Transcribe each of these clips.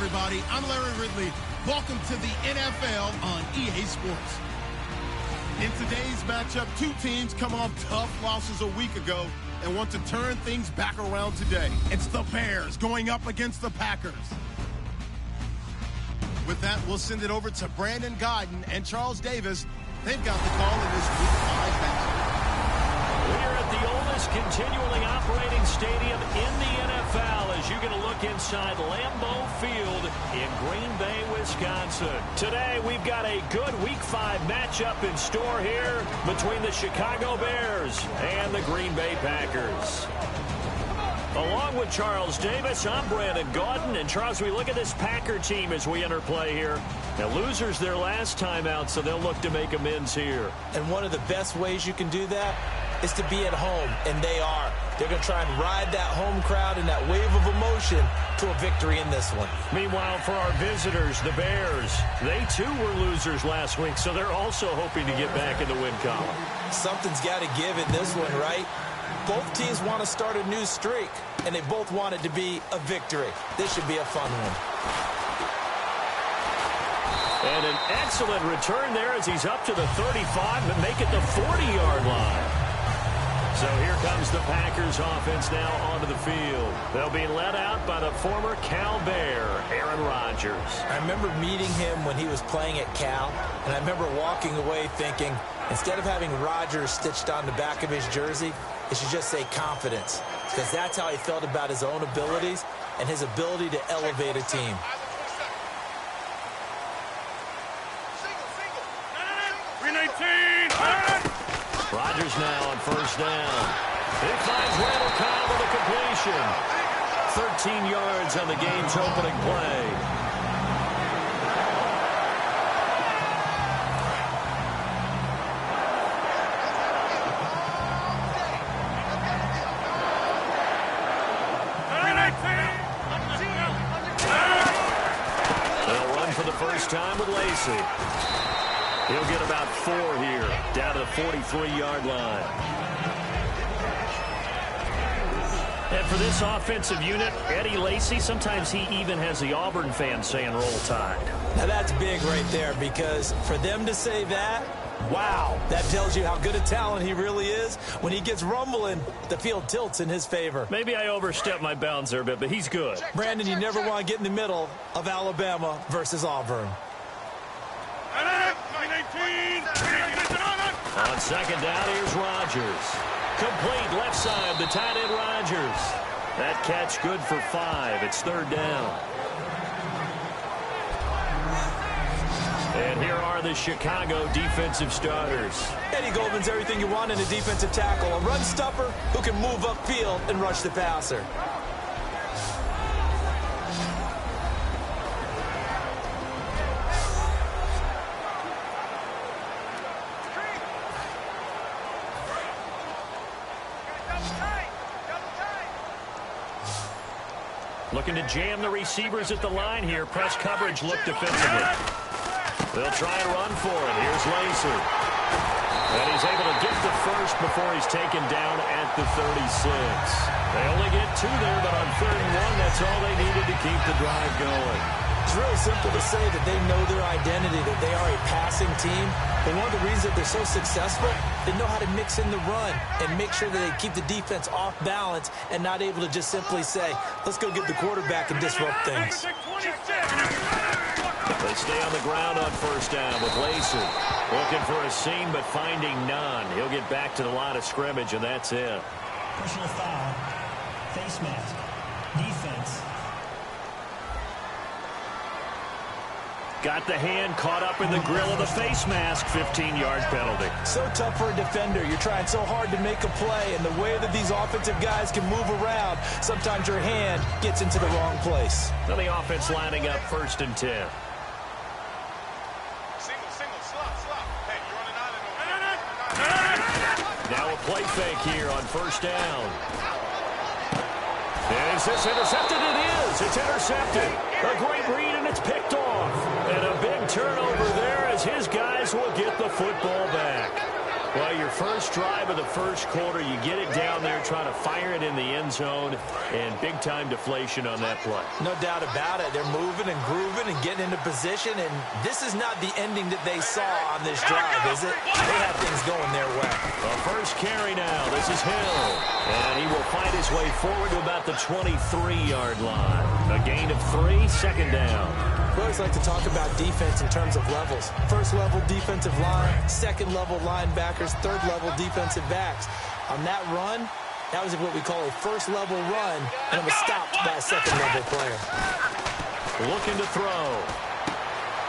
everybody. I'm Larry Ridley. Welcome to the NFL on EA Sports. In today's matchup, two teams come off tough losses a week ago and want to turn things back around today. It's the Bears going up against the Packers. With that, we'll send it over to Brandon Godden and Charles Davis. They've got the call in this Week 5 matchup. We're at the oldest continually operating stadium in the NFL as you get a look inside Lambeau Field in Green Bay, Wisconsin. Today, we've got a good Week 5 matchup in store here between the Chicago Bears and the Green Bay Packers. Along with Charles Davis, I'm Brandon Gaudin. And Charles, we look at this Packer team as we enter play here. Now, losers their last time out, so they'll look to make amends here. And one of the best ways you can do that is to be at home, and they are. They're going to try and ride that home crowd and that wave of emotion to a victory in this one. Meanwhile, for our visitors, the Bears, they too were losers last week, so they're also hoping to get back in the win column. Something's got to give in this one, right? Both teams want to start a new streak, and they both want it to be a victory. This should be a fun one. And an excellent return there as he's up to the 35 and make it the 40-yard line. So here comes the Packers offense now onto the field. They'll be led out by the former Cal Bear, Aaron Rodgers. I remember meeting him when he was playing at Cal, and I remember walking away thinking, instead of having Rodgers stitched on the back of his jersey, it should just say confidence, because that's how he felt about his own abilities and his ability to elevate a team. Rodgers now on first down. He finds Randall Cobb with a completion. 13 yards on the game's opening play. They'll run for the first time with Lacey. He'll get about 4 here, down to the 43-yard line. And for this offensive unit, Eddie Lacy, sometimes he even has the Auburn fans saying roll tide. Now that's big right there, because for them to say that, wow, that tells you how good a talent he really is. When he gets rumbling, the field tilts in his favor. Maybe I overstepped my bounds there a bit, but he's good. Brandon, you never want to get in the middle of Alabama versus Auburn. On second down, here's Rodgers. Complete left side, the tight end Rodgers. That catch good for 5. It's third down. And here are the Chicago defensive starters. Eddie Goldman's everything you want in a defensive tackle. A run stopper who can move upfield and rush the passer. Looking to jam the receivers at the line here. Press coverage look defensively. They'll try and run for it. Here's Lacey. And he's able to get the first before he's taken down at the 36. They only get 2 there, but on 3rd and 1, that's all they needed to keep the drive going. It's really simple to say that they know their identity, that they are a passing team. But one of the reasons that they're so successful, they know how to mix in the run and make sure that they keep the defense off balance and not able to just simply say, let's go get the quarterback and disrupt things. They stay on the ground on first down with Lacey. Looking for a seam, but finding none. He'll get back to the line of scrimmage, and that's it. Personal foul. Face mask. Defense. Got the hand caught up in the grill of the face mask. 15-yard penalty. So tough for a defender. You're trying so hard to make a play, and the way that these offensive guys can move around, sometimes your hand gets into the wrong place. So the offense lining up 1st and 10. Now a play fake here on first down. Is this intercepted? It is. It's intercepted. A great read, and it's picked off. And a big turnover there as his guys will get the football back. Well, your first drive of the first quarter, you get it down there, try to fire it in the end zone, and big-time deflation on that play. No doubt about it. They're moving and grooving and getting into position, and this is not the ending that they saw on this drive, is it? They have things going their way. The first carry now. This is Hill, and he will find his way forward to about the 23-yard line. A gain of 3, second down. We always like to talk about defense in terms of levels. First-level defensive line, second-level linebackers, third-level defensive backs. On that run, that was what we call a first-level run, and it was stopped by a second-level player. Looking to throw.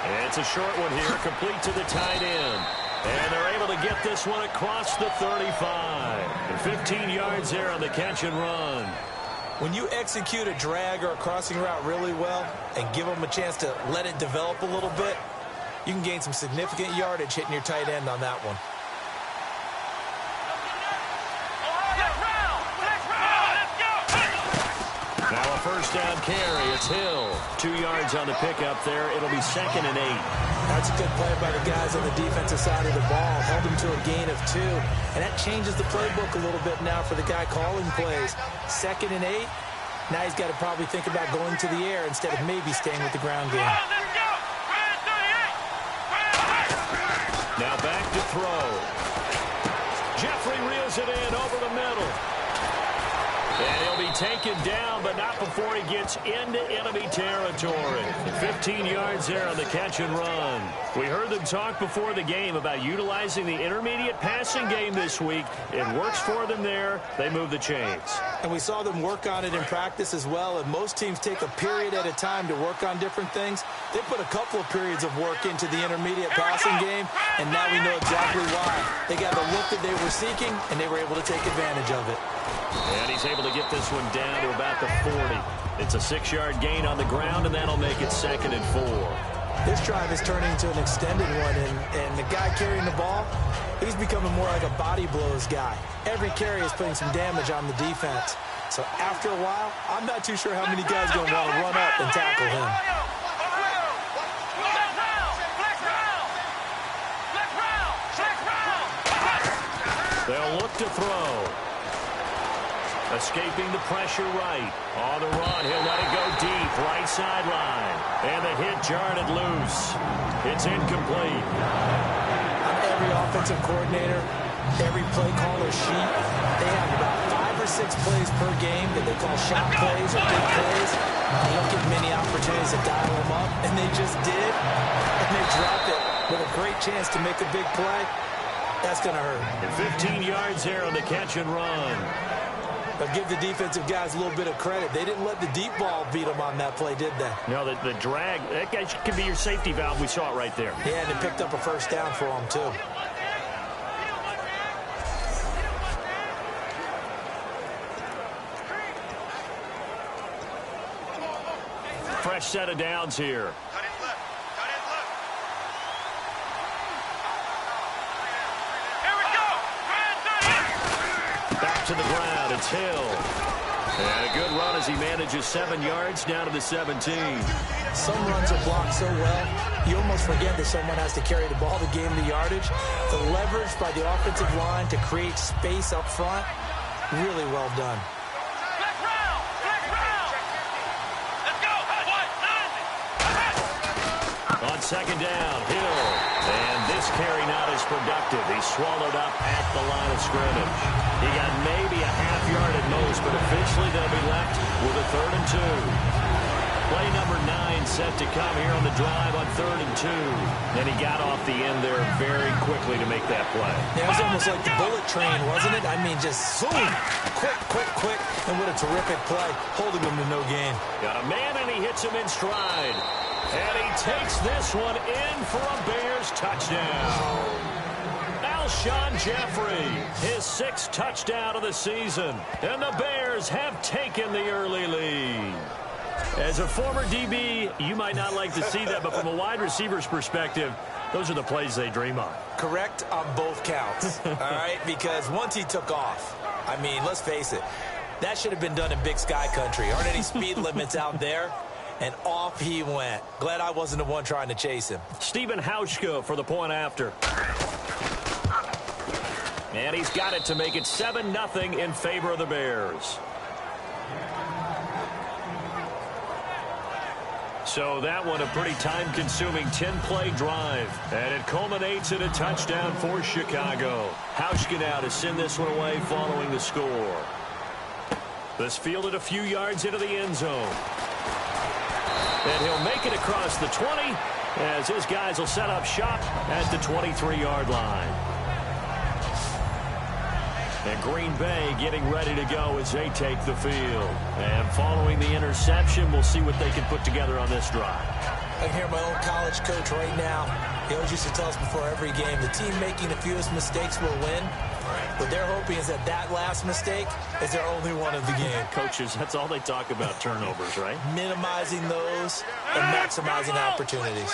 And it's a short one here, complete to the tight end. And they're able to get this one across the 35. And 15 yards there on the catch and run. When you execute a drag or a crossing route really well and give them a chance to let it develop a little bit, you can gain some significant yardage hitting your tight end on that one. Now a first down carry. It's Hill. 2 yards on the pickup there. It'll be 2nd and 8. That's a good play by the guys on the defensive side of the ball. Held them to a gain of 2. And that changes the playbook a little bit now for the guy calling plays. 2nd and 8. Now he's got to probably think about going to the air instead of maybe staying with the ground game. Now back to throw. Jeffrey reels it in over the middle. And he'll be taken down, but not before he gets into enemy territory. 15 yards there on the catch and run. We heard them talk before the game about utilizing the intermediate passing game this week. It works for them there. They move the chains. And we saw them work on it in practice as well. And most teams take a period at a time to work on different things. They put a couple of periods of work into the intermediate passing game, and now we know exactly why. They got the look that they were seeking, and they were able to take advantage of it. And he's able to get this one down to about the 40. It's a 6-yard gain on the ground, and that'll make it 2nd and 4. This drive is turning into an extended one, and the guy carrying the ball, he's becoming more like a body blows guy. Every carry is putting some damage on the defense. So after a while, I'm not too sure how many guys are going to want to run up and tackle him. They'll look to throw. Escaping the pressure right. On the run, he'll let it go deep. Right sideline. And the hit jarred it loose. It's incomplete. On every offensive coordinator, every play caller sheet, they have about 5 or 6 plays per game that they call shot plays or big plays. They don't get many opportunities to dial them up, and they just did. And they dropped it with a great chance to make a big play. That's going to hurt. And 15 yards there on the catch and run. But give the defensive guys a little bit of credit. They didn't let the deep ball beat them on that play, did they? No, the drag, that could be your safety valve. We saw it right there. Yeah, and they picked up a first down for them, too. Fresh set of downs here. Back to the ground, it's Hill. And a good run as he manages 7 yards down to the 17. Some runs are blocked so well, you almost forget that someone has to carry the ball to gain the yardage. The leverage by the offensive line to create space up front, really well done. On second down, Hill. And this carry not as productive. He's swallowed up at the line of scrimmage. He got maybe a half yard at most, but officially they'll be left with a 3rd and 2. Play number 9 set to come here on the drive on 3rd and 2. And he got off the end there very quickly to make that play. Yeah, it was almost like the bullet train, wasn't it? I mean, just zoom, quick, and what a terrific play, holding him to no gain. Got a man, and he hits him in stride. And he takes this one in for a Bears touchdown. Alshon Jeffrey, his 6th touchdown of the season. And the Bears have taken the early lead. As a former DB, you might not like to see that, but from a wide receiver's perspective, those are the plays they dream of. Correct on both counts, all right? Because once he took off, I mean, let's face it, that should have been done in Big Sky Country. Aren't any speed limits out there? And off he went. Glad I wasn't the one trying to chase him. Stephen Hauschka for the point after. And he's got it to make it 7-0 in favor of the Bears. So that one a pretty time-consuming 10-play drive. And it culminates in a touchdown for Chicago. Hauschka now to send this one away following the score. This fielded a few yards into the end zone. And he'll make it across the 20 as his guys will set up shop at the 23-yard line. And Green Bay getting ready to go as they take the field. And following the interception, we'll see what they can put together on this drive. I can hear my old college coach right now. He always used to tell us before every game, the team making the fewest mistakes will win. What they're hoping is that that last mistake is their only one of the game. Coaches, that's all they talk about, turnovers, right? Minimizing those and maximizing opportunities.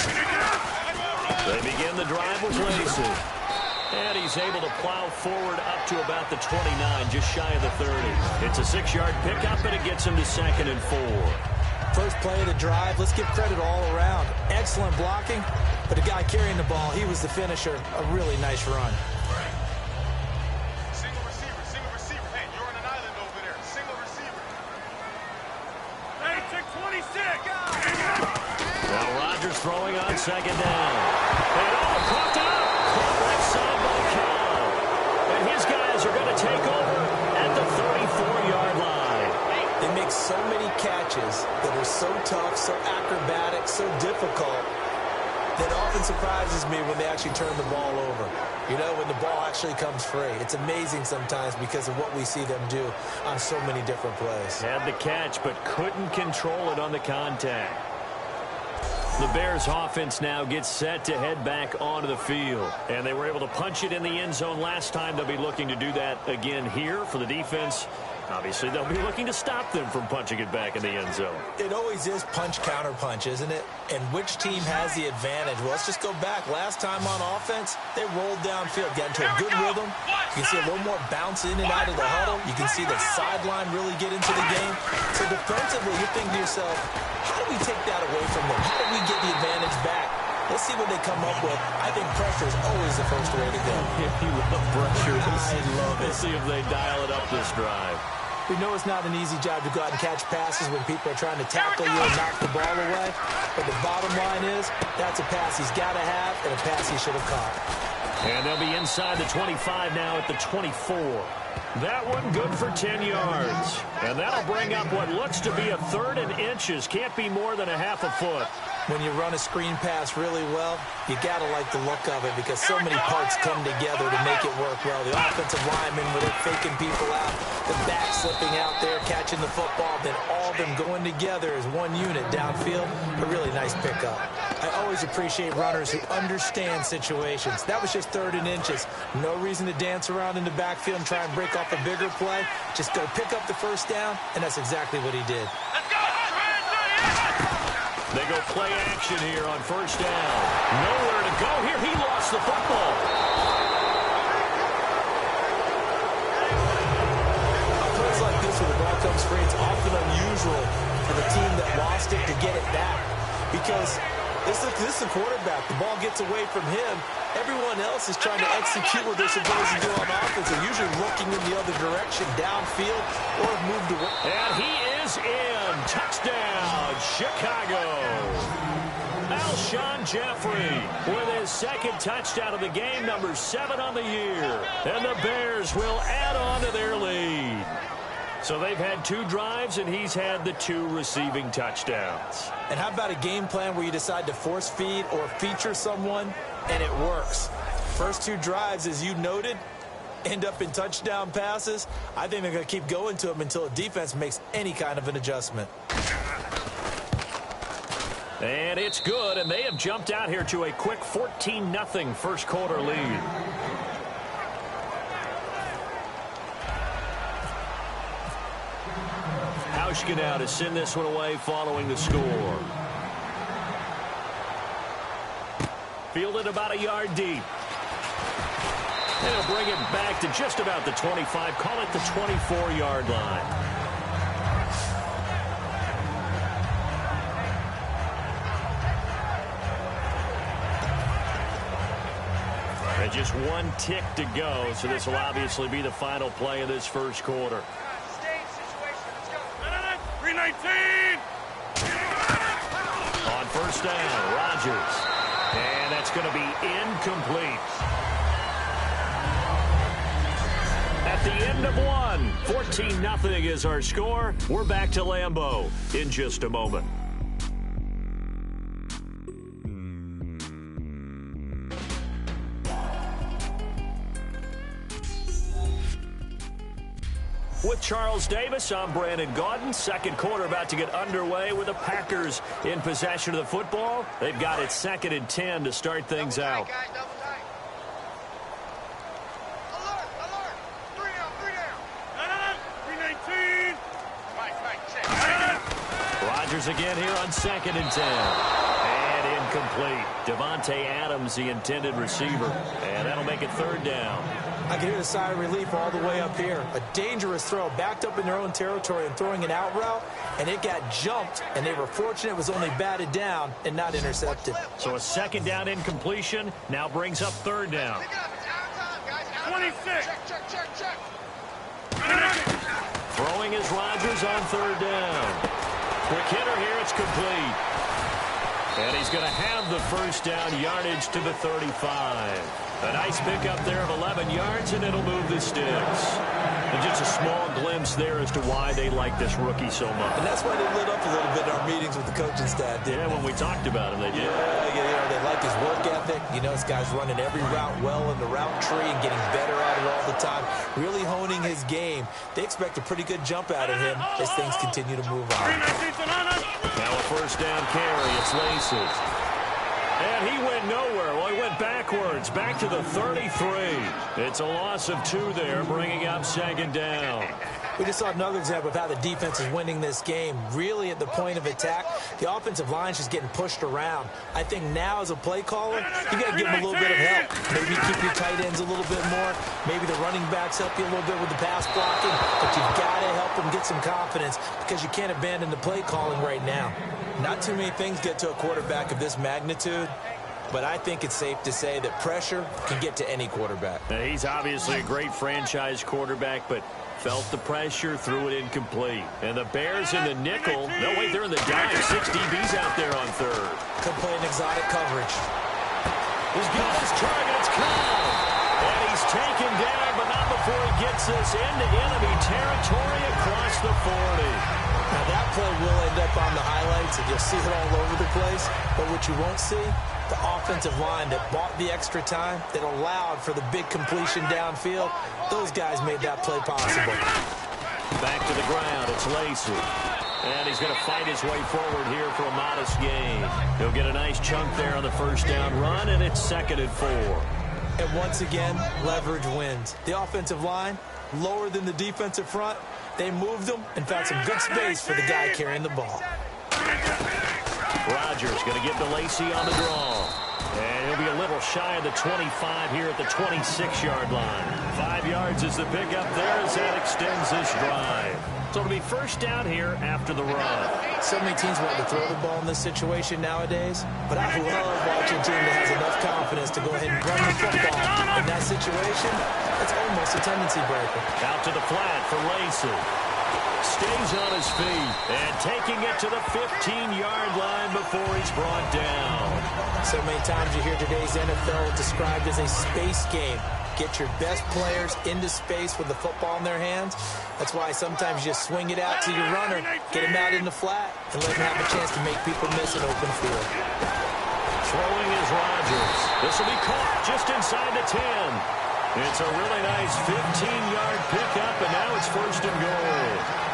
They begin the drive with Lacy. And he's able to plow forward up to about the 29, just shy of the 30. It's a 6-yard pickup, and it gets him to 2nd and 4. First play of the drive, let's give credit all around. Excellent blocking, but the guy carrying the ball, he was the finisher. A really nice run. Single receiver. Hey, you're on an island over there. Single receiver. Hey, check 26. Now Rodgers throwing on 2nd down. And caught up. Left side by Cal. And his guys are going to take over at the 34-yard line. They make so many catches that are so tough, so acrobatic, so difficult, that often surprises me when they actually turn the ball over. You know, when the ball actually comes free. It's amazing sometimes because of what we see them do on so many different plays. Had the catch, but couldn't control it on the contact. The Bears offense now gets set to head back onto the field. And they were able to punch it in the end zone last time. They'll be looking to do that again here for the defense. Obviously, they'll be looking to stop them from punching it back in the end zone. It always is punch-counter-punch, isn't it? And which team has the advantage? Well, let's just go back. Last time on offense, they rolled downfield, got into a good rhythm. You can see a little more bounce in and out of the huddle. You can see the sideline really get into the game. So defensively, you're thinking to yourself, how do we take that away from them? How do we get the advantage back? Let's see what they come up with. I think pressure is always the first way to go. You love pressure. I love it. Let's see if they dial it up this drive. We know it's not an easy job to go out and catch passes when people are trying to tackle you and knock the ball away. But the bottom line is, that's a pass he's got to have and a pass he should have caught. And they'll be inside the 25 now at the 24. That one good for 10 yards. And that'll bring up what looks to be a 3rd and inches. Can't be more than a half a foot. When you run a screen pass really well, you got to like the look of it because so many parts come together to make it work well. The offensive linemen, where they're faking people out, the back slipping out there, catching the football, then all of them going together as one unit downfield. A really nice pickup. I always appreciate runners who understand situations. That was just 3rd and inches. No reason to dance around in the backfield and try and break off a bigger play. Just go pick up the first down, and that's exactly what he did. They go play action here on 1st down. Nowhere to go here. He lost the football. Plays like this where the ball comes free, it's often unusual for the team that lost it to get it back. Because this is the quarterback. The ball gets away from him. Everyone else is trying to execute what they're supposed to do on offense. They're usually looking in the other direction, downfield, or have moved away. And he is in. Touchdown, Chicago. Alshon Jeffrey with his 2nd touchdown of the game, number 7 on the year. And the Bears will add on to their lead. So they've had 2 drives, and he's had the 2 receiving touchdowns. And how about a game plan where you decide to force feed or feature someone, and it works? First 2 drives, as you noted, end up in touchdown passes. I think they're going to keep going to them until the defense makes any kind of an adjustment. And it's good, and they have jumped out here to a quick 14-0 first quarter lead. Hauschka now to send this one away following the score. Fielded about a yard deep. And he'll bring it back to just about the 25. Call it the 24-yard line. And just one tick to go, so this will obviously be the final play of this first quarter. 319! On first down, Rodgers. And that's going to be incomplete. At the end of one, 14-0 is our score. We're back to Lambeau in just a moment. With Charles Davis, I'm Brandon Gaudin. Second quarter about to get underway with the Packers in possession of the football. They've got it 2nd and 10 to start things out. Guys, double tight. Alert! 3 down. 319! Mike, check. Rodgers again here on 2nd and 10. And incomplete. Devontae Adams, the intended receiver. And that'll make it 3rd down. I can hear the sigh of relief all the way up here. A dangerous throw, backed up in their own territory and throwing an out route, and it got jumped, and they were fortunate it was only batted down and not intercepted. So a 2nd down incompletion now brings up 3rd down. 26! Check. Throwing is Rodgers on 3rd down. Quick hitter here, it's complete. And he's going to have the first down yardage to the 35. A nice pickup there of 11 yards, and it'll move the sticks. And just a small glimpse there as to why they like this rookie so much. And that's why they lit up a little bit in our meetings with the coaching staff, didn't they? When we talked about him, they did. Yeah, they like his work ethic. You know, this guy's running every route well in the route tree and getting better at it all the time, really honing his game. They expect a pretty good jump out of him as things continue to move on. Now a first down carry. It's Lacey. And he went nowhere. Well, he went backwards, back to the 33. It's a loss of 2 there, bringing up 2nd down. We just saw another example of how the defense is winning this game. Really at the point of attack, the offensive line is just getting pushed around. I think now as a play caller, you got to give them a little bit of help. Maybe keep your tight ends a little bit more. Maybe the running backs help you a little bit with the pass blocking. But you've got to help them get some confidence because you can't abandon the play calling right now. Not too many things get to a quarterback of this magnitude, but I think it's safe to say that pressure can get to any quarterback. Now, he's obviously a great franchise quarterback, but felt the pressure, threw it incomplete. And the Bears in the nickel. No, wait, they're in the dime. 6 DBs out there on 3rd. Could play an exotic coverage. He's got his target. It's caught. And he's taken down, but not before he gets this into enemy territory across the 40. Now, that play will end up on the highlights, and you'll see it all over the place. But what you won't see, the offensive line that bought the extra time, that allowed for the big completion downfield, those guys made that play possible. Back to the ground, it's Lacey. And he's going to fight his way forward here for a modest gain. He'll get a nice chunk there on the first down run, and it's 2nd and 4. And once again, leverage wins. The offensive line, lower than the defensive front. They moved them and found some good space for the guy carrying the ball. Rodgers going to get to Lacey on the draw. And he'll be a little shy of the 25 here at the 26-yard line. 5 yards is the pickup there as that extends this drive. So it'll be first down here after the run. So many teams want to throw the ball in this situation nowadays, but I love watching a team that has enough confidence to go ahead and run the football. In that situation, it's almost a tendency breaker. Out to the flat for Lacey. Stays on his feet and taking it to the 15-yard line before he's brought down. So many times you hear today's NFL described as a space game. Get your best players into space with the football in their hands. That's why sometimes you just swing it out to your runner, get him out in the flat, and let him have a chance to make people miss an open field. Throwing is Rodgers. This will be caught just inside the 10. It's a really nice 15-yard pickup, and now it's 1st and goal.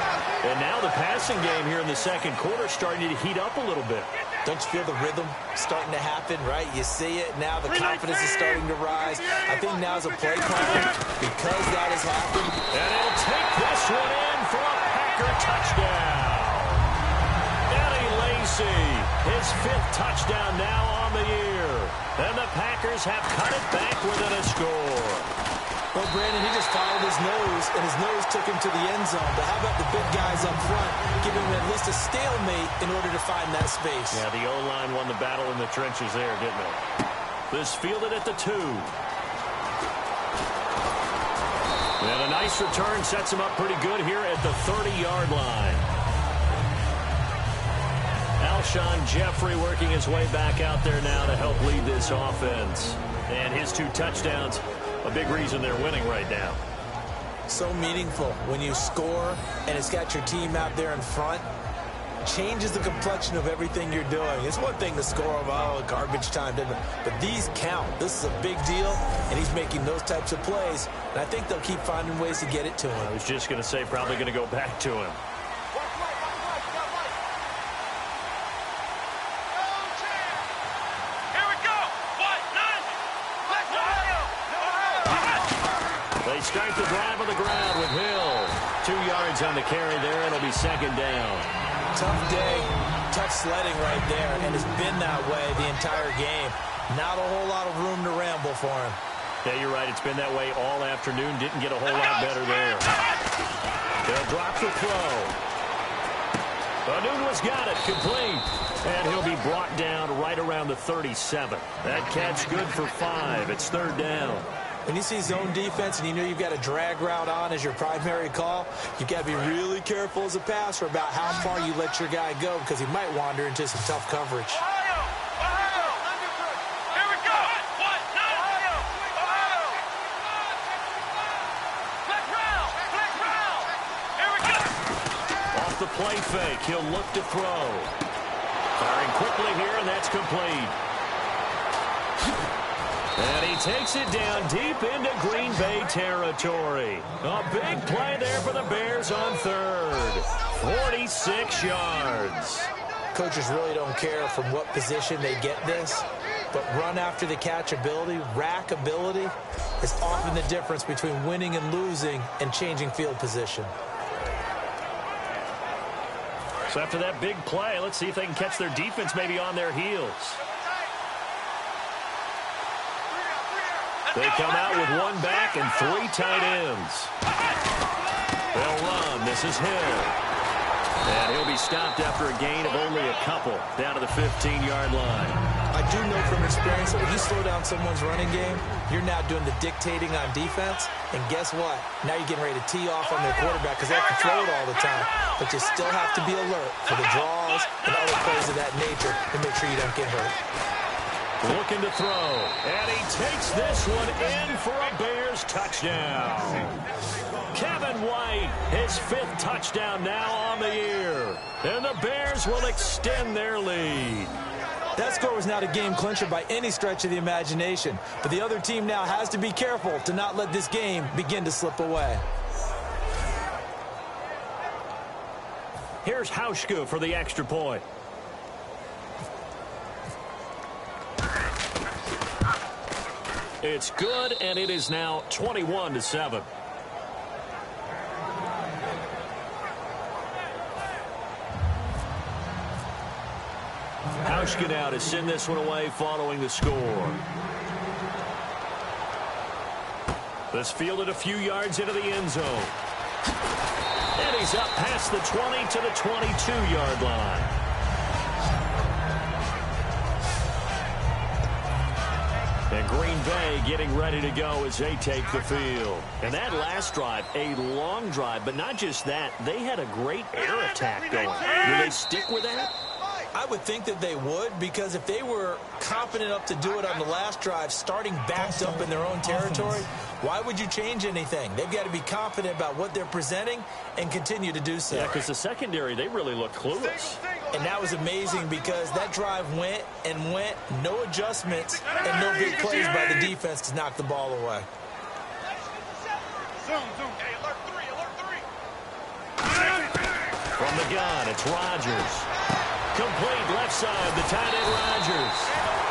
And now the passing game here in the second quarter starting to heat up a little bit. Don't you feel the rhythm starting to happen, right? You see it now. The confidence is starting to rise. I think now as a play caller, because that has happened. And he'll take this one in for a Packer touchdown. Eddie Lacey, his 5th touchdown now on the year. And the Packers have cut it back within a score. Well, Brandon, he just followed his nose, and his nose took him to the end zone. But how about the big guys up front, giving him at least a stalemate in order to find that space? Yeah, the O-line won the battle in the trenches there, didn't it? This fielded at the 2. And a nice return sets him up pretty good here at the 30-yard line. Alshon Jeffrey working his way back out there now to help lead this offense. And his 2 touchdowns, a big reason they're winning right now. So meaningful when you score and it's got your team out there in front. Changes the complexion of everything you're doing. It's one thing to score, garbage time, but these count. This is a big deal, and he's making those types of plays, and I think they'll keep finding ways to get it to him. I was just going to say probably going to go back to him. They start the drive on the ground with Hill. 2 yards on the carry there, and it'll be 2nd down. Tough day, tough sledding right there, and it's been that way the entire game. Not a whole lot of room to ramble for him. Yeah, you're right. It's been that way all afternoon. Didn't get a whole lot better there. They'll drop the throw. Anunwa's got it, complete. And he'll be brought down right around the 37. That catch good for 5. It's 3rd down. When you see zone defense and you know you've got a drag route on as your primary call, you've got to be really careful as a passer about how far you let your guy go because he might wander into some tough coverage. Here we go. Here we go. Off the play fake, he'll look to throw. Firing quickly here, and that's complete. And he takes it down deep into Green Bay territory. A big play there for the Bears on 3rd. 46 yards. Coaches really don't care from what position they get this, but run after the catch ability, rack ability, is often the difference between winning and losing and changing field position. So after that big play, let's see if they can catch their defense maybe on their heels. They come out with 1 back and 3 tight ends. They'll run. This is Hill. And he'll be stopped after a gain of only a couple down to the 15-yard line. I do know from experience that when you slow down someone's running game, you're now doing the dictating on defense. And guess what? Now you're getting ready to tee off on their quarterback because they have to throw it all the time. But you still have to be alert for the draws and other plays of that nature to make sure you don't get hurt. Looking to throw, and he takes this one in for a Bears touchdown. Kevin White, his 5th touchdown now on the year. And the Bears will extend their lead. That score was not a game clincher by any stretch of the imagination, but the other team now has to be careful to not let this game begin to slip away. Here's Hauschka for the extra point. It's good, and it is now 21-7. Hauschka now to send this one away following the score. This fielded a few yards into the end zone. And he's up past the 20 to the 22-yard line. And Green Bay getting ready to go as they take the field. And that last drive, a long drive, but not just that. They had a great air attack going. Will they stick with that? I would think that they would, because if they were confident enough to do it on the last drive, starting backed up in their own territory, why would you change anything? They've got to be confident about what they're presenting and continue to do so. Yeah, because the secondary, they really look clueless. And that was amazing because that drive went and went, no adjustments, and no big plays by the defense to knock the ball away. Zoom. Hey, alert 3. From the gun, it's Rodgers. Complete left side, the tight end Rodgers.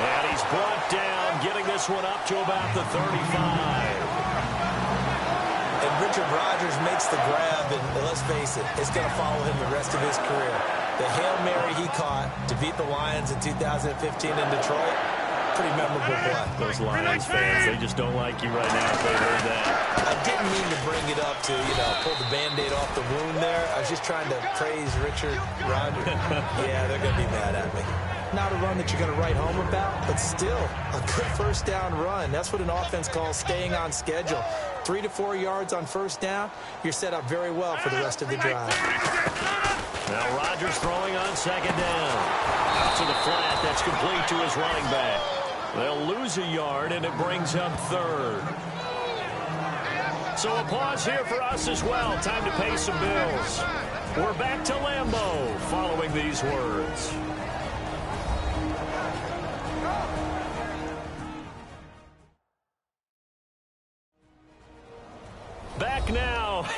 And he's brought down, getting this one up to about the 35. And Richard Rodgers makes the grab, and let's face it, it's going to follow him the rest of his career. The Hail Mary he caught to beat the Lions in 2015 in Detroit, pretty memorable play. Those Lions fans, they just don't like you right now if they heard that. I didn't mean to bring it up to, pull the Band-Aid off the wound there. I was just trying to praise Richard Rodgers. Yeah, they're going to be mad at me. Not a run that you're going to write home about, but still a good first down run. That's what an offense calls staying on schedule. 3 to 4 yards on first down, you're set up very well for the rest of the drive. Now Rodgers throwing on second down. Out to the flat. That's complete to his running back. They'll lose a yard, and it brings up third. So a pause here for us as well. Time to pay some bills. We're back to Lambeau following these words. Back now.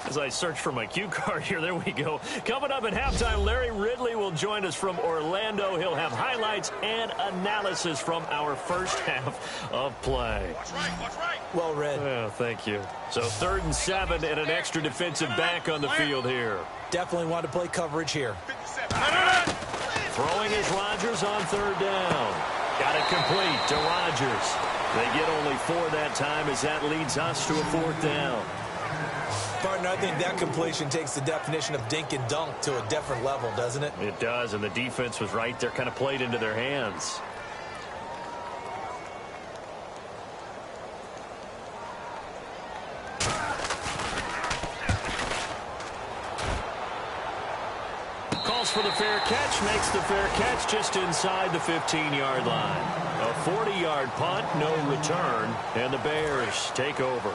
As I search for my cue card here, there we go. Coming up at halftime, Larry Ridley will join us from Orlando. He'll have highlights and analysis from our first half of play. Watch right. Well read. Yeah, thank you. So 3rd and 7 and an extra defensive back on the field here. Definitely want to play coverage here. 57. Throwing is Rodgers on 3rd down. Got it complete to Rodgers. They get only 4 that time as that leads us to a 4th down. Partner, I think that completion takes the definition of dink and dunk to a different level, doesn't it? It does, and the defense was right there, kind of played into their hands. Calls for the fair catch, makes the fair catch just inside the 15-yard line. A 40-yard punt, no return, and the Bears take over.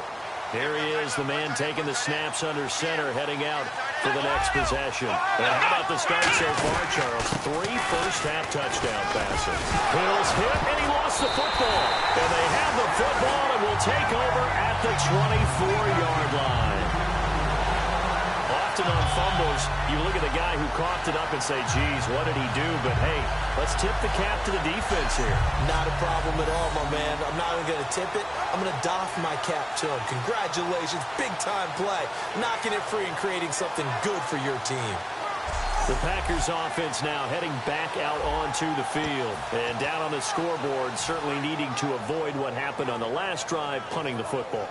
Here he is, the man taking the snaps under center, heading out for the next possession. And how about the start so far, Charles? 3 first-half touchdown passes. Hills hit, and he lost the football. And they have the football and will take over at the 24-yard line. Often on fumbles, you look at the guy who coughed it up and say, geez, what did he do? But, hey, let's tip the cap to the defense here. Not a problem at all, my man. I'm not even going to tip it. I'm going to doff my cap to him. Congratulations, big-time play. Knocking it free and creating something good for your team. The Packers offense now heading back out onto the field. And down on the scoreboard, certainly needing to avoid what happened on the last drive, punting the football.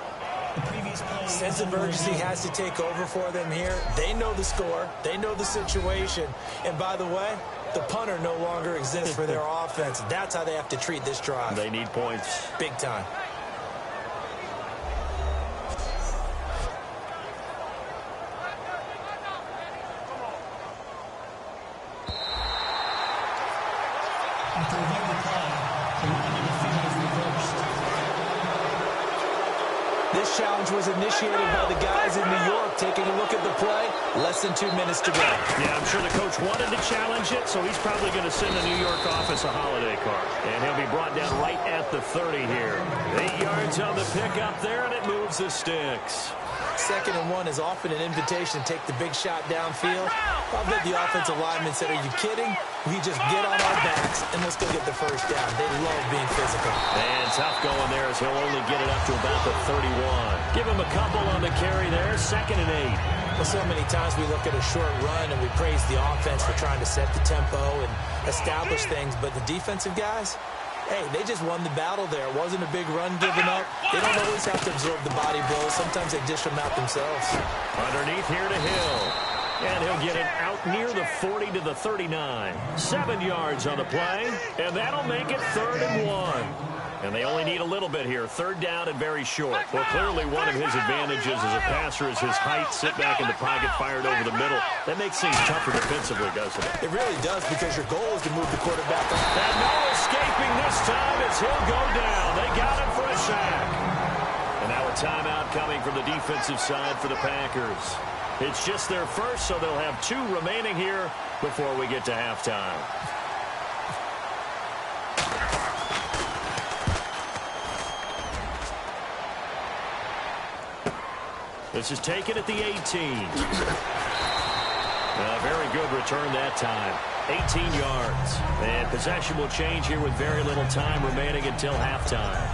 Sense of urgency has to take over for them here. They know the score. They know the situation. And by the way, the punter no longer exists for their offense. That's how they have to treat this drive. They need points. Big time. After reviewing the play, the line of the field is reversed. This challenge was initiated by the guys in New York. Taking a look at the play, less than 2 minutes to go. Yeah, I'm sure the coach wanted to challenge it, so he's probably going to send the New York office a holiday card. And he'll be brought down right at the 30 here. 8 yards on the pickup there, and it moves the sticks. 2nd and 1 is often an invitation to take the big shot downfield. I'll bet the offensive lineman said, are you kidding? We just get on our backs and let's go get the first down. They love being physical. And tough going there as he'll only get it up to about the 31. Give him a couple on the carry there. 2nd and 8. Well, so many times we look at a short run and we praise the offense for trying to set the tempo and establish things. But the defensive guys, hey, they just won the battle there. It wasn't a big run given up. They don't always have to absorb the body blows. Sometimes they dish them out themselves. Underneath here to Hill. And he'll get it out near the 40 to the 39. 7 yards on the play. And that'll make it 3rd and 1. And they only need a little bit here. 3rd down and very short. Well, clearly one of his advantages as a passer is his height. Sit back in the pocket, fired over the middle. That makes things tougher defensively, doesn't it? It really does, because your goal is to move the quarterback up. And no escaping this time as he'll go down. They got him for a sack. And now a timeout coming from the defensive side for the Packers. It's just their first, so they'll have 2 remaining here before we get to halftime. This is taken at the 18. A very good return that time. 18 yards. And possession will change here with very little time remaining until halftime.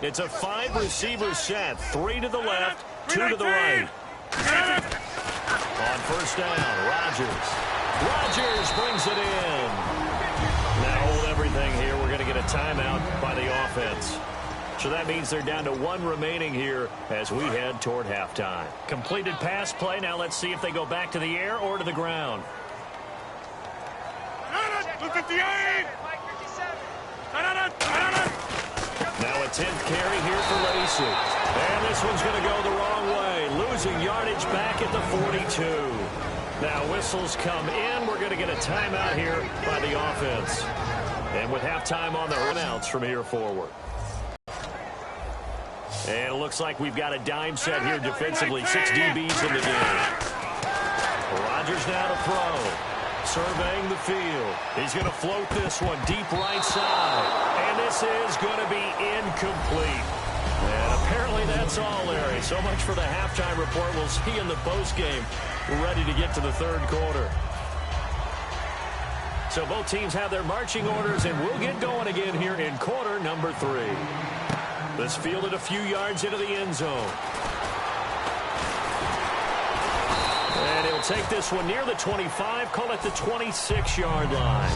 It's a 5-receiver set. 3 to the left, 2 to the right. On first down, Rodgers. Rodgers brings it in. Now hold everything here. We're going to get a timeout by the offense. So that means they're down to 1 remaining here as we head toward halftime. Completed pass play. Now let's see if they go back to the air or to the ground. Now a 10th carry here for Lacey. And this one's going to go the wrong way. Losing yardage back at the 42. Now whistles come in. We're going to get a timeout here by the offense. And with halftime on the runouts from here forward. And it looks like we've got a dime set here defensively. 6 DBs in the game. Rodgers now to throw. Surveying the field. He's going to float this one deep right side. And this is going to be incomplete. And apparently that's all, Larry. So much for the halftime report. We'll see you in the postgame. We're ready to get to the third quarter. So both teams have their marching orders, and we'll get going again here in quarter number 3. This fielded a few yards into the end zone. And he'll take this one near the 25, call it the 26-yard line.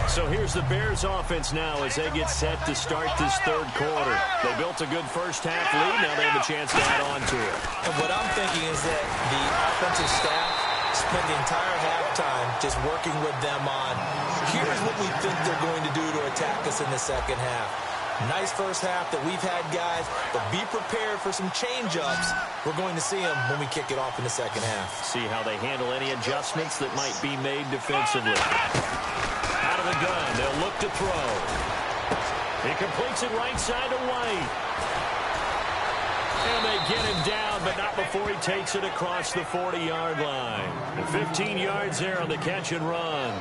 So here's the Bears offense now as they get set to start this third quarter. They built a good first-half lead. Now they have a chance to add on to it. And what I'm thinking is that the offensive staff spent the entire halftime just working with them on, here's what we think they're going to do to attack us in the second half. Nice first half that we've had, guys, but be prepared for some change-ups. We're going to see them when we kick it off in the second half. See how they handle any adjustments that might be made defensively. Out of the gun, they'll look to throw. He completes it right side to White. And they get him down, but not before he takes it across the 40-yard line. And 15 yards there on the catch and run.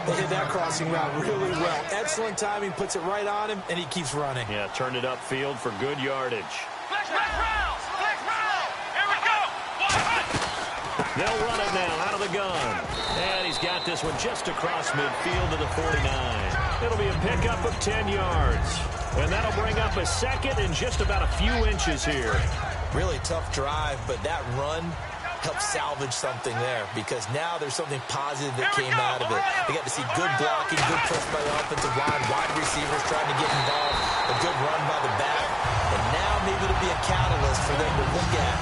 They hit that crossing route really well. Excellent timing, puts it right on him, and he keeps running. Yeah, turned it upfield for good yardage. They'll run it now out of the gun. And he's got this one just across midfield to the 49. It'll be a pickup of 10 yards. And that'll bring up a second and just about a few inches here. Really tough drive, but that run helped salvage something there because now there's something positive that came out of it. They got to see good blocking, good push by the offensive line, wide receivers trying to get involved, a good run by the back. And now maybe it'll be a catalyst for them to look at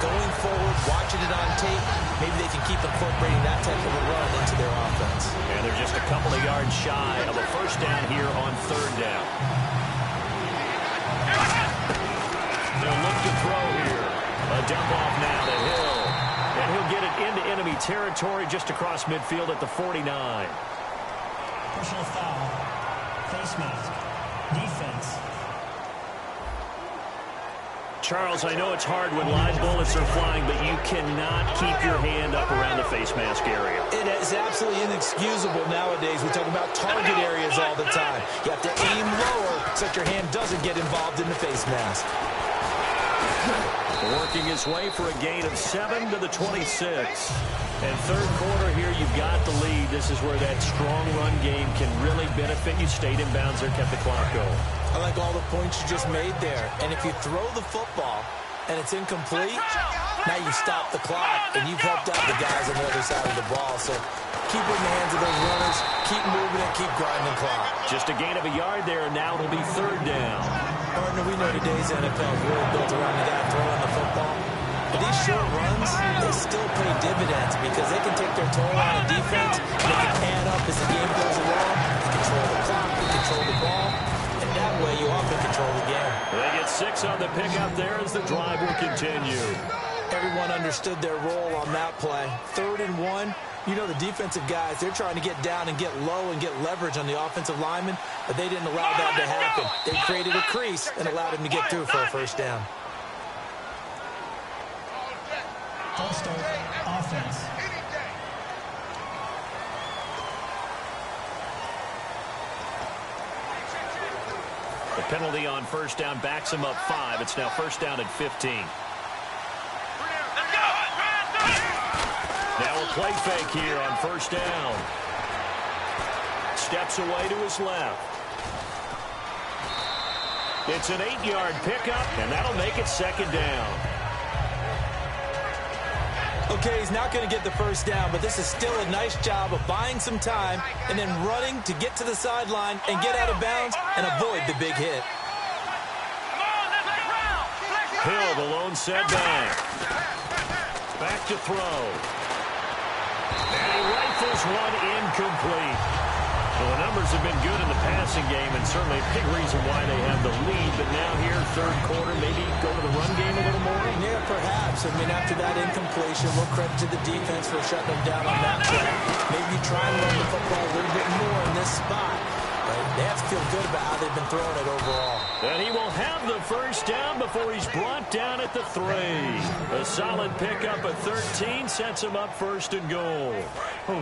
going forward, watching it on tape. Maybe they can keep incorporating that type of a run into their offense. And they're just a couple of yards shy of a first down here on third down. They'll look to throw here. A dump off now to Hill. And he'll get it into enemy territory just across midfield at the 49. Personal foul. Face mask. Defense. Charles, I know it's hard when live bullets are flying, but you cannot keep your hand up around the face mask area. It is absolutely inexcusable nowadays. We talk about target areas all the time. You have to aim lower so that your hand doesn't get involved in the face mask. Working his way for a gain of 7 to the 26. And third quarter here, you've got the lead. This is where that strong run game can really benefit you. Stayed in bounds there, kept the clock going. I like all the points you just made there. And if you throw the football and it's incomplete, now you stop the clock and you've helped out the guys on the other side of the ball. So keep it in the hands of those runners, keep moving and keep grinding clock. Just a gain of a yard there, and now it'll be third down. Partner, we know today's NFL is really built around the guy throwing the football. But these short runs, they still pay dividends because they can take their toll on a defense. They can add up as the game goes along. You control the clock, you control the ball. And that way you often control the game. They get 6 on the pickup there as the drive will continue. Everyone understood their role on that play. 3rd and 1. You know the defensive guys, they're trying to get down and get low and get leverage on the offensive lineman, but they didn't allow that to happen. They created a crease and allowed him to get through for a first down. False start. Offense. The penalty on first down backs him up 5. It's now first down at 15. Now a play fake here on first down. Steps away to his left. It's an 8-yard pickup, and that'll make it second down. Okay, he's not going to get the first down, but this is still a nice job of buying some time and then running to get to the sideline and get out of bounds and avoid the big hit. Hill, the lone setback. Back to throw. And he rifles one incomplete. Well, the numbers have been good in the passing game, and certainly a big reason why they have the lead. But now here, third quarter, maybe go to the run game a little more? Yeah, perhaps. I mean, after that incompletion, we'll credit to the defense for shutting them down on that play. Maybe try and run the football a little bit more in this spot. They have to feel good about how they've been throwing it overall. And he will have the first down before he's brought down at the 3. A solid pickup at 13 sets him up first and goal.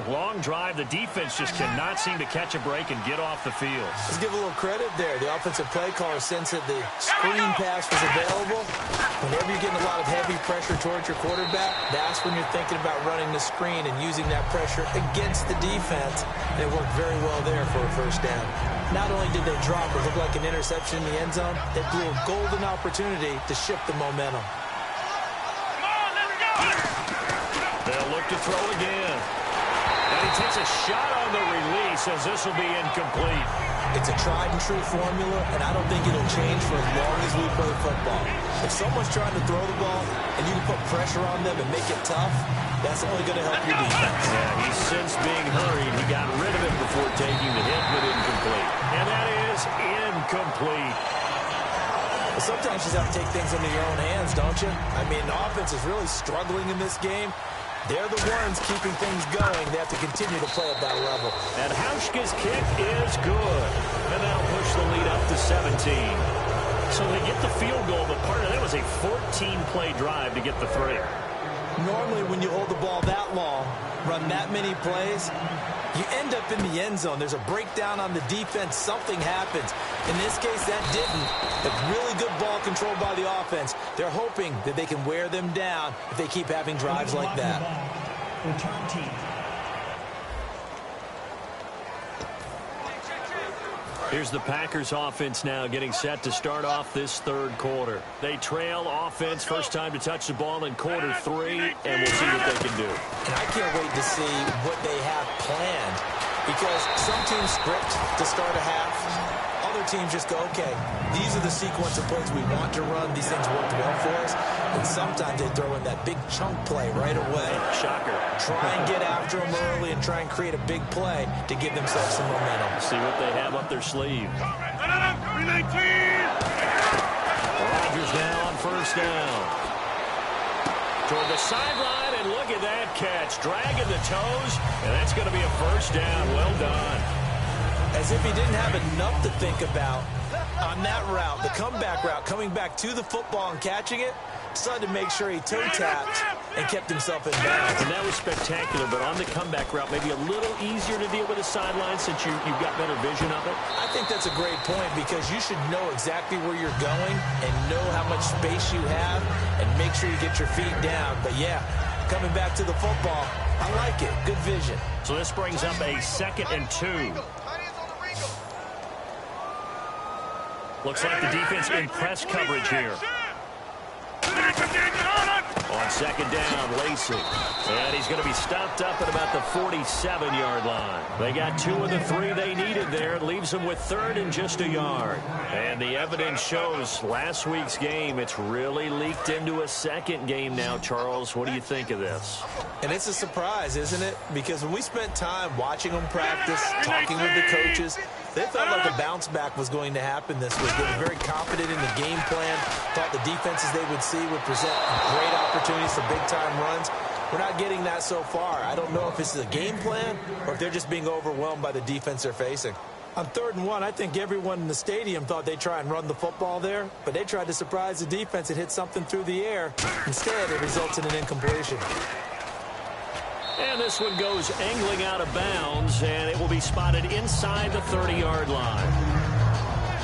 Long drive. The defense just cannot seem to catch a break and get off the field. Let's give a little credit there. The offensive play caller sensed that the screen pass was available. Whenever you're getting a lot of heavy pressure towards your quarterback, that's when you're thinking about running the screen and using that pressure against the defense. And it worked very well there for a first down. Not only did they drop what looked like an interception in the end zone, they blew a golden opportunity to shift the momentum. They'll look to throw again. And he takes a shot on the release as this will be incomplete. It's a tried-and-true formula, and I don't think it'll change for as long as we play football. If someone's trying to throw the ball and you can put pressure on them and make it tough, that's only going to help your defense. Yeah, he's since being hurried. He got rid of it before taking the hit, but incomplete. And that is incomplete. But sometimes you just have to take things into your own hands, don't you? I mean, the offense is really struggling in this game. They're the ones keeping things going. They have to continue to play at that level. And Hauschka's kick is good. And that'll push the lead up to 17. So they get the field goal, but part of that was a 14-play drive to get the 3. Normally, when you hold the ball that long, run that many plays, you end up in the end zone. There's a breakdown on the defense. Something happens. In this case, that didn't. But really good ball control by the offense. They're hoping that they can wear them down if they keep having drives like that. Return team. Here's the Packers offense now getting set to start off this third quarter. They trail offense, first time to touch the ball in quarter 3, and we'll see what they can do. And I can't wait to see what they have planned, because some teams script to start a half. Other teams just go, okay, these are the sequence of plays we want to run. These things worked well for us. And sometimes they throw in that big chunk play right away. Shocker. Try and get after them early and try and create a big play to give themselves some momentum. See what they have up their sleeve. Rodgers now on first down. Toward the sideline, and look at that catch. Dragging the toes, and that's going to be a first down. Well done. As if he didn't have enough to think about on that route, the comeback route, coming back to the football and catching it, decided to make sure he toe-tapped and kept himself in bounds. And that was spectacular, but on the comeback route, maybe a little easier to deal with the sideline since you've got better vision of it. I think that's a great point, because you should know exactly where you're going and know how much space you have and make sure you get your feet down. But, yeah, coming back to the football, I like it. Good vision. So this brings up a 2nd and 2. Looks like the defense in press coverage here. On 2nd down, Lacey. And he's going to be stopped up at about the 47-yard line. They got 2 of the 3 they needed there. It leaves them with 3rd and just a yard. And the evidence shows last week's game, it's really leaked into a second game now, Charles. What do you think of this? And it's a surprise, isn't it? Because when we spent time watching them practice, talking with the coaches, they felt like a bounce back was going to happen this week. They were very confident in the game plan, thought the defenses they would see would present great opportunities for big-time runs. We're not getting that so far. I don't know if it's a game plan or if they're just being overwhelmed by the defense they're facing. On 3rd and 1, I think everyone in the stadium thought they'd try and run the football there, but they tried to surprise the defense and hit something through the air. Instead, it results in an incompletion. And this one goes angling out of bounds, and it will be spotted inside the 30-yard line.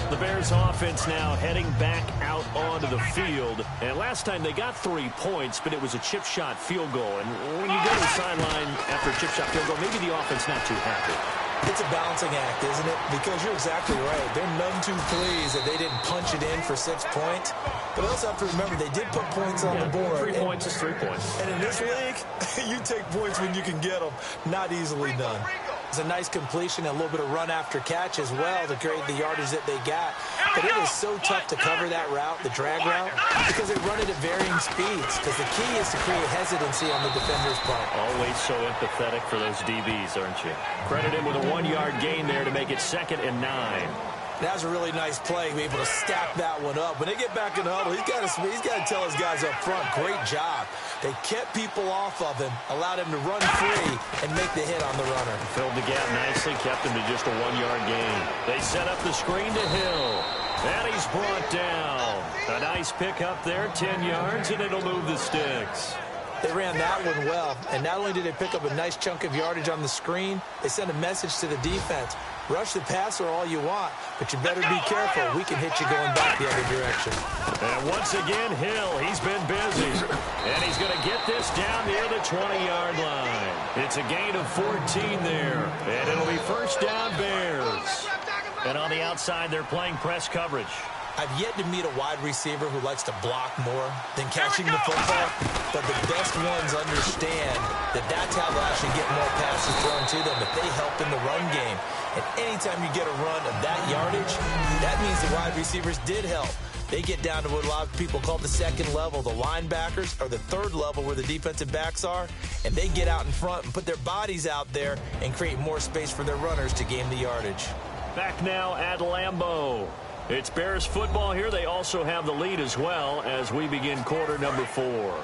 The Bears offense now heading back out onto the field. And last time they got 3 points, but it was a chip shot field goal. And when you go to the sideline after a chip shot field goal, maybe the offense not too happy. It's a balancing act, isn't it? Because you're exactly right. They're none too pleased that they didn't punch it in for 6 points. But they also have to remember they did put points on the board. 3 points is 3 points. And in this league, you take points when you can get them. Not easily done. It's a nice completion and a little bit of run after catch as well to create the yardage that they got. But it is so tough to cover that route, the drag route, because they run it at varying speeds. Because the key is to create hesitancy on the defender's part. Always so empathetic for those DBs, aren't you? Credit him with a 1-yard gain there to make it 2nd and 9. That was a really nice play, be able to stack that one up. When they get back in the huddle, he's got to tell his guys up front, great job. They kept people off of him, allowed him to run free, and make the hit on the runner. Filled the gap nicely, kept him to just a 1-yard gain. They set up the screen to Hill. And he's brought down. A nice pick up there, 10 yards, and it'll move the sticks. They ran that one well, and not only did they pick up a nice chunk of yardage on the screen, they sent a message to the defense. Rush the passer all you want, but you better be careful. We can hit you going back the other direction. And once again, Hill, he's been busy. And he's going to get this down near the 20-yard line. It's a gain of 14 there, and it'll be first down Bears. And on the outside, they're playing press coverage. I've yet to meet a wide receiver who likes to block more than catching the football, but the best ones understand that that's how they'll actually get more passes thrown to them if they help in the run game. And anytime you get a run of that yardage, that means the wide receivers did help. They get down to what a lot of people call the second level, the linebackers, or the third level where the defensive backs are, and they get out in front and put their bodies out there and create more space for their runners to gain the yardage. Back now at Lambeau. It's Bears football here. They also have the lead as well as we begin quarter number 4.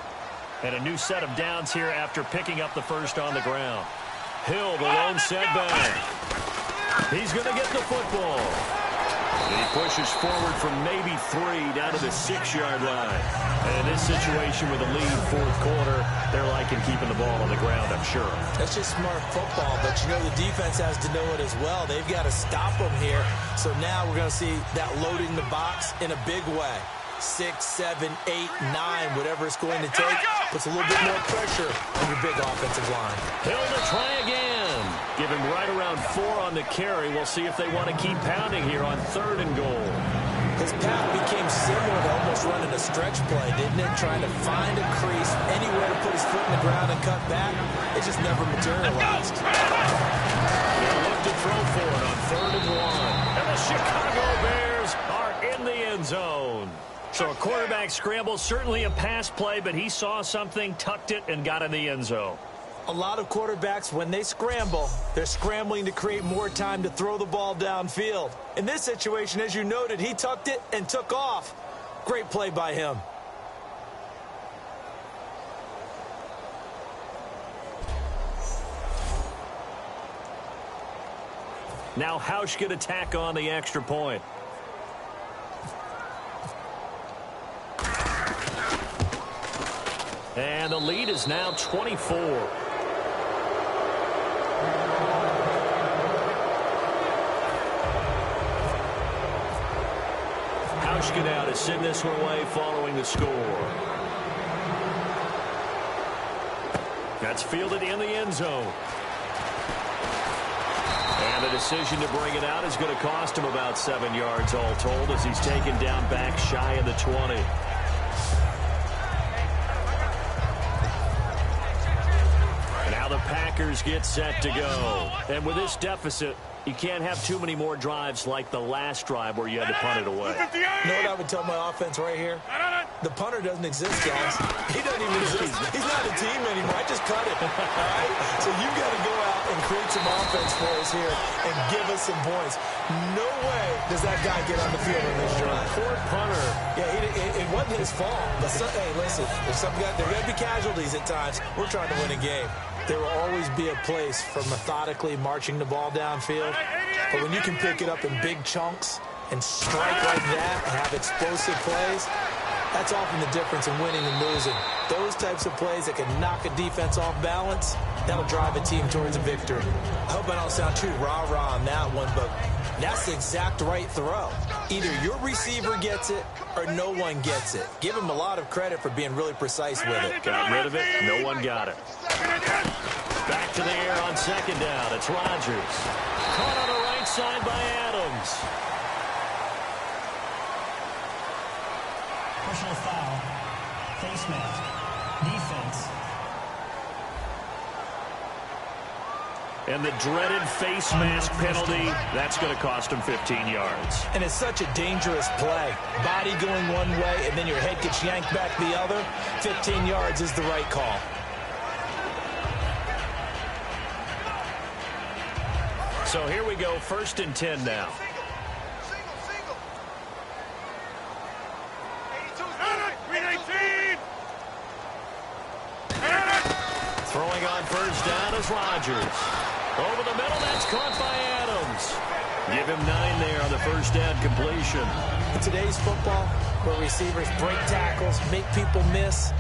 And a new set of downs here after picking up the first on the ground. Hill, the lone setback. He's going to get the football. And he pushes forward from maybe 3 down to the 6-yard line. And in this situation with a lead fourth quarter, they're liking keeping the ball on the ground, I'm sure. That's just smart football, but you know the defense has to know it as well. They've got to stop them here. So now we're going to see that loading the box in a big way. 6, 7, 8, 9, whatever it's going to take, puts a little bit more pressure on your big offensive line. Hill to try again. Give him right around 4 on the carry. We'll see if they want to keep pounding here on 3rd and goal. His path became similar to almost running a stretch play, didn't it? Trying to find a crease, anywhere to put his foot in the ground and cut back. It just never materialized. They'll look to throw for it on 3rd and 1. And the Chicago Bears are in the end zone. So a quarterback scramble, certainly a pass play, but he saw something, tucked it, and got in the end zone. A lot of quarterbacks, when they scramble, they're scrambling to create more time to throw the ball downfield. In this situation, as you noted, he tucked it and took off. Great play by him. Now Hausch could attack on the extra point. And the lead is now 24. Hauschka to send this one away following the score. That's fielded in the end zone. And the decision to bring it out is going to cost him about 7 yards all told as he's taken down back shy of the 20. The Packers get set to go. And with this deficit, you can't have too many more drives like the last drive where you had to punt it away. You know what I would tell my offense right here? The punter doesn't exist, guys. He doesn't even exist. He's not a team anymore. I just cut it. All right? So you've got to go out and create some offense for us here and give us some points. No way does that guy get on the field in this drive. Poor punter. Yeah, it wasn't his fault. But hey, listen, there's there are going to be casualties at times. We're trying to win a game. There will always be a place for methodically marching the ball downfield. But when you can pick it up in big chunks and strike like that and have explosive plays, that's often the difference in winning and losing. Those types of plays that can knock a defense off balance, that'll drive a team towards a victory. I hope I don't sound too rah-rah on that one, but that's the exact right throw. Either your receiver gets it or no one gets it. Give him a lot of credit for being really precise with it. Got rid of it. No one got it. Back to the air on second down. It's Rodgers. Caught on the right side by Adams. Personal foul. Face mask. Defense. And the dreaded face mask penalty, that's going to cost him 15 yards. And it's such a dangerous play. Body going one way, and then your head gets yanked back the other. 15 yards is the right call. So here we go, 1st and 10 now. Single. 319. Throwing on 1st down is Rodgers. Over the middle, that's caught by Adams. Give him 9 there on the 1st down completion. In today's football, where receivers break tackles, make people miss,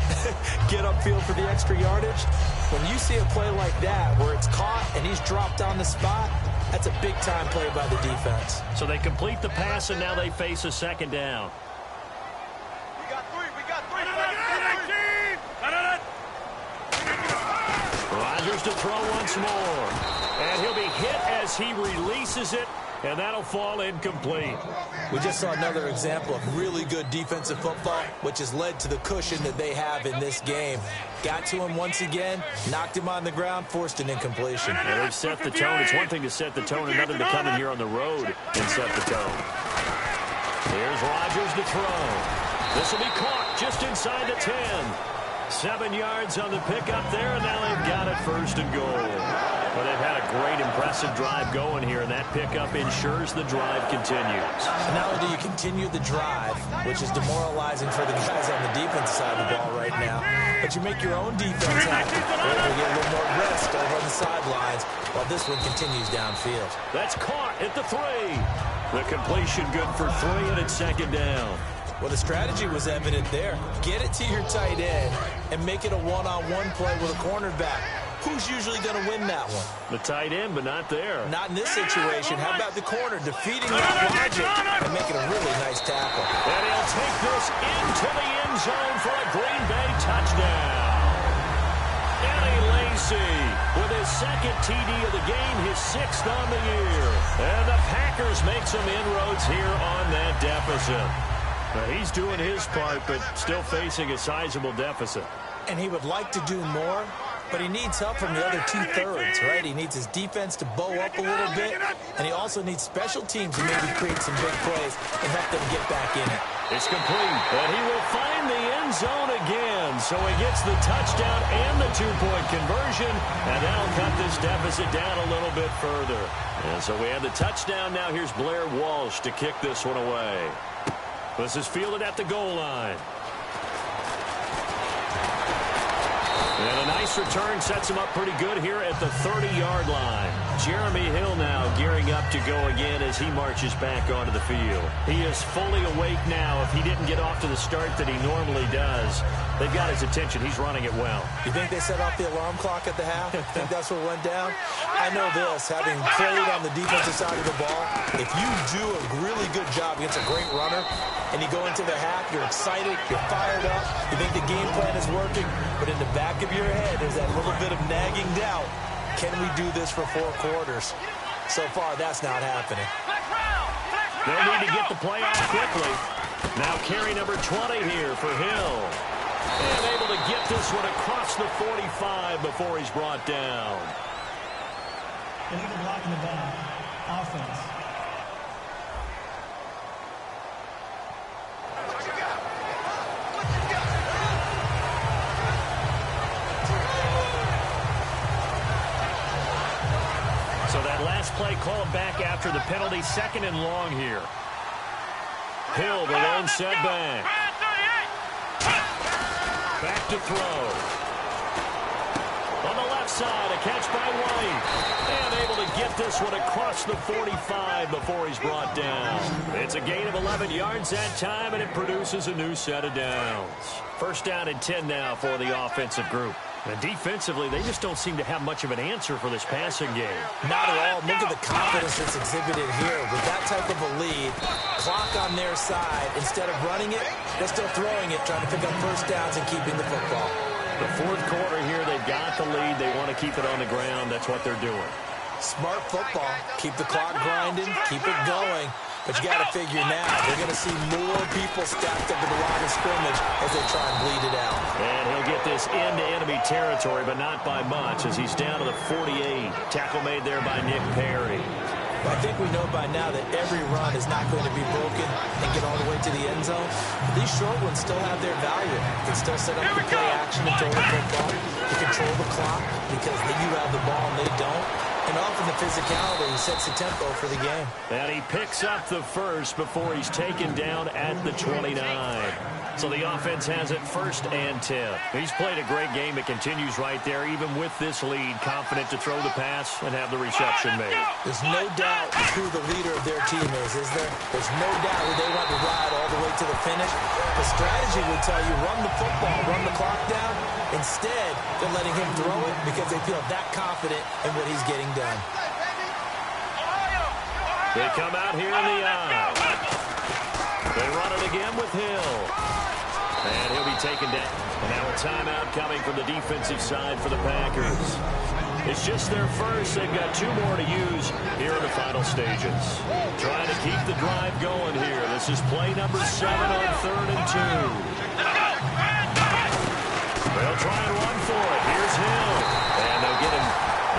get upfield for the extra yardage, when you see a play like that where it's caught and he's dropped on the spot, that's a big-time play by the defense. So they complete the pass, and now they face a 2nd down. We got three. Rodgers to throw once more. And he'll be hit as he releases it, and that'll fall incomplete. We just saw another example of really good defensive football, which has led to the cushion that they have in this game. Got to him once again, knocked him on the ground, forced an incompletion. And they've set the tone. It's one thing to set the tone, another to come in here on the road and set the tone. Here's Rodgers to throw. This will be caught just inside the 10. 7 yards on the pickup there, and now they've got it 1st and goal. Well, they've had a great, impressive drive going here, and that pickup ensures the drive continues. And not only do you continue the drive, which is demoralizing for the guys on the defensive side of the ball right now, but you make your own defense happy. They're able to get a little more rest over on the sidelines while this one continues downfield. That's caught at the 3. The completion good for 3, and it's 2nd down. Well, the strategy was evident there. Get it to your tight end and make it a one-on-one play with a cornerback. Who's usually going to win that one? The tight end, but not there. Not in this situation. How about the corner defeating that logic and making a really nice tackle? And he'll take this into the end zone for a Green Bay touchdown. Eddie Lacy with his 2nd TD of the game, his 6th on the year. And the Packers make some inroads here on that deficit. Now, he's doing his part, but still facing a sizable deficit. And he would like to do more, but he needs help from the other 2/3, right? He needs his defense to bow up a little bit, and he also needs special teams to maybe create some big plays and help them get back in it. It's complete, and he will find the end zone again. So he gets the touchdown and the 2-point conversion, and that'll cut this deficit down a little bit further. And so we have the touchdown. Now here's Blair Walsh to kick this one away. This is fielded at the goal line. And a nice return sets him up pretty good here at the 30-yard line. Jeremy Hill now gearing up to go again as he marches back onto the field. He is fully awake now. If he didn't get off to the start that he normally does, they've got his attention. He's running it well. You think they set off the alarm clock at the half? Think that's what went down? I know this, having played on the defensive side of the ball, if you do a really good job against a great runner and you go into the half, you're excited, you're fired up, you think the game plan is working, but in the back of your head, there's that little bit of nagging doubt. Can we do this for 4 quarters? So far, that's not happening. They'll need to get the play off quickly. Now carry number 20 here for Hill. And able to get this one across the 45 before he's brought down. Illegal block in the back. Offense. So that last play called back after the penalty, 2nd and long here. Hill, the lone setback. Back to throw. On the left side, a catch by White. And able to get this one across the 45 before he's brought down. It's a gain of 11 yards that time, and it produces a new set of downs. 1st down and 10 now for the offensive group. And defensively, they just don't seem to have much of an answer for this passing game. Not at all. Look at the confidence that's exhibited here. With that type of a lead, clock on their side, instead of running it, they're still throwing it, trying to pick up 1st downs and keeping the football. The fourth quarter here, they've got the lead. They want to keep it on the ground. That's what they're doing. Smart football. Keep the clock grinding. Keep it going. But you got to figure now, they're going to see more people stacked up at the line of scrimmage as they try and bleed it out. And he'll get this into enemy territory, but not by much, as he's down to the 48. Tackle made there by Nick Perry. I think we know by now that every run is not going to be broken and get all the way to the end zone. But these short ones still have their value. You can still set up the play action and throw the football. You control the clock because you have the ball and they don't. And often the physicality sets the tempo for the game. And he picks up the first before he's taken down at the 29. So the offense has it 1st and 10. He's played a great game. It continues right there, even with this lead, confident to throw the pass and have the reception made. There's no doubt who the leader of their team is there? There's no doubt who they want to ride all the way to the finish. The strategy would tell you run the football, run the clock down. Instead, they're letting him throw it because they feel that confident in what he's getting done. They come out here in the eye. They run it again with Hill. And he'll be taken down. And now a timeout coming from the defensive side for the Packers. It's just their first. They've got 2 more to use here in the final stages. Trying to keep the drive going here. This is play number 7 on 3rd and 2. They'll try and run for it. Here's Hill. And they'll get him.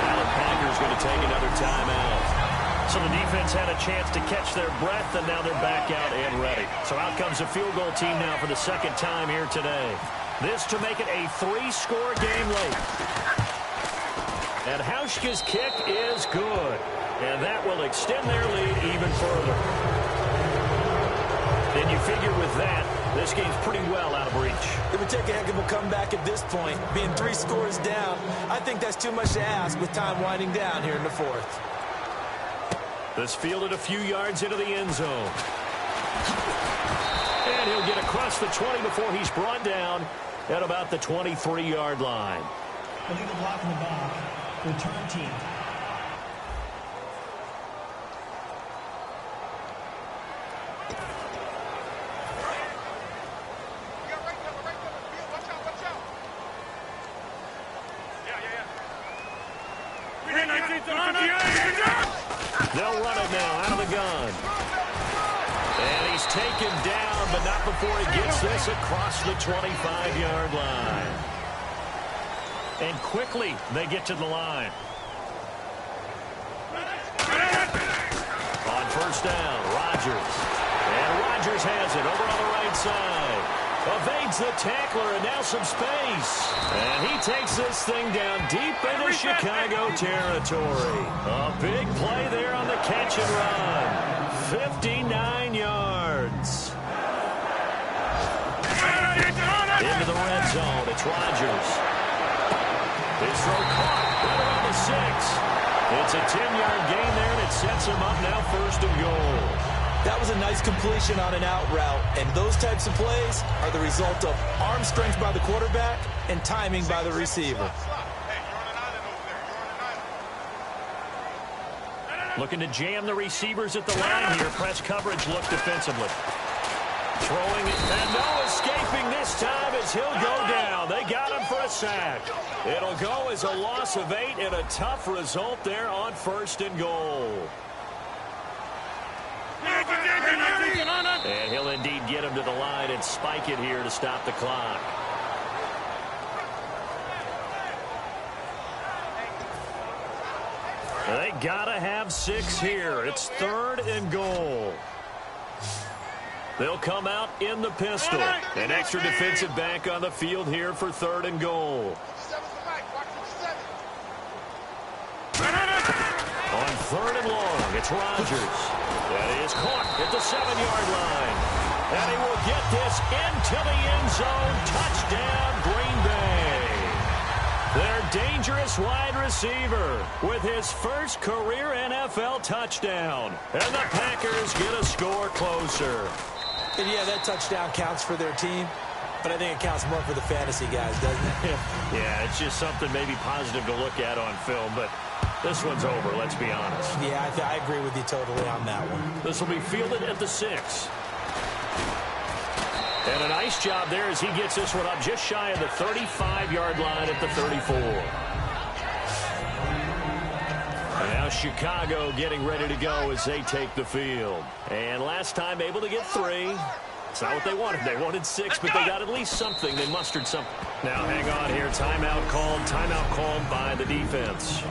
Now the Packers going to take another timeout. So the defense had a chance to catch their breath, and now they're back out and ready. So out comes the field goal team now for the 2nd time here today. This to make it a 3-score game late. And Hauschka's kick is good. And that will extend their lead even further. And you figure with that, this game's pretty well out of reach. It would take a heck of a comeback at this point. Being 3 scores down, I think that's too much to ask with time winding down here in the 4th. This fielded a few yards into the end zone. And he'll get across the 20 before he's brought down at about the 23-yard line. Illegal block in the back. Return team. They'll run it now out of the gun. And he's taken down, but not before he gets this across the 25-yard line. And quickly, they get to the line. On 1st down, Rodgers. And Rodgers has it over on the right side. Evades the tackler, and now some space. And he takes this thing down deep into Chicago territory. A big play there on the catch and run. 59 yards. Into the red zone, it's Rodgers. His throw caught right around the 6. It's a 10-yard gain there, and it sets him up now 1st and goal. That was a nice completion on an out route, and those types of plays are the result of arm strength by the quarterback and timing by the receiver. Looking to jam the receivers at the line here. Press coverage look defensively. Throwing it, and no escaping this time as he'll go down. They got him for a sack. It'll go as a loss of 8 and a tough result there on 1st and goal. And he'll indeed get him to the line and spike it here to stop the clock. They gotta have 6 here. It's 3rd and goal. They'll come out in the pistol. An extra defensive back on the field here for 3rd and goal. On 3rd and long, it's Rodgers. That is caught at the 7-yard line. And he will get this into the end zone. Touchdown, Green Bay. Their dangerous wide receiver with his first career NFL touchdown. And the Packers get a score closer. And yeah, that touchdown counts for their team, but I think it counts more for the fantasy guys, doesn't it? Yeah, it's just something maybe positive to look at on film, but this one's over, let's be honest. Yeah, I agree with you totally on that one. This will be fielded at the 6. And a nice job there as he gets this one up just shy of the 35-yard line at the 34. And now Chicago getting ready to go as they take the field. And last time able to get 3. It's not what they wanted. They wanted 6, but they got at least something. They mustered something. Now hang on here. Timeout called by the defense.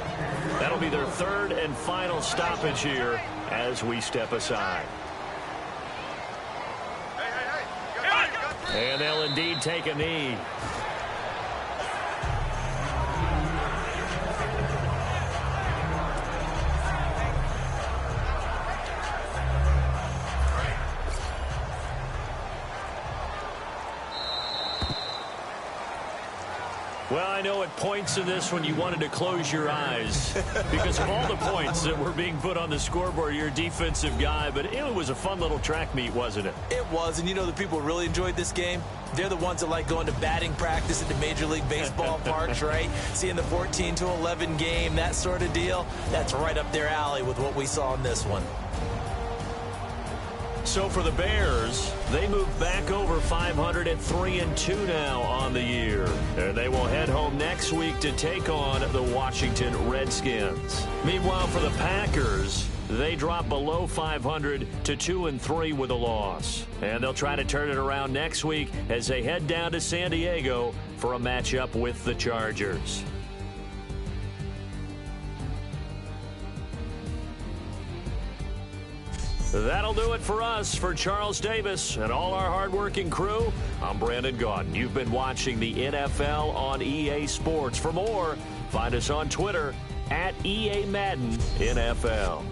That'll be their 3rd and final stoppage here as we step aside. And they'll indeed take a knee. Well, I know at points in this one you wanted to close your eyes because of all the points that were being put on the scoreboard. You're a defensive guy, but it was a fun little track meet, wasn't it? It was, and you know the people who really enjoyed this game? They're the ones that like going to batting practice at the Major League Baseball parks, right? Seeing the 14-11 game, that sort of deal. That's right up their alley with what we saw in this one. So for the Bears, they move back over 500 at 3-2 now on the year. And they will head home next week to take on the Washington Redskins. Meanwhile, for the Packers, they drop below 500 to 2-3 with a loss. And they'll try to turn it around next week as they head down to San Diego for a matchup with the Chargers. That'll do it for us. For Charles Davis and all our hardworking crew, I'm Brandon Gaudin. You've been watching the NFL on EA Sports. For more, find us on Twitter at EA Madden NFL.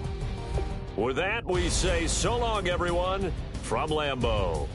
With that, we say so long, everyone, from Lambeau.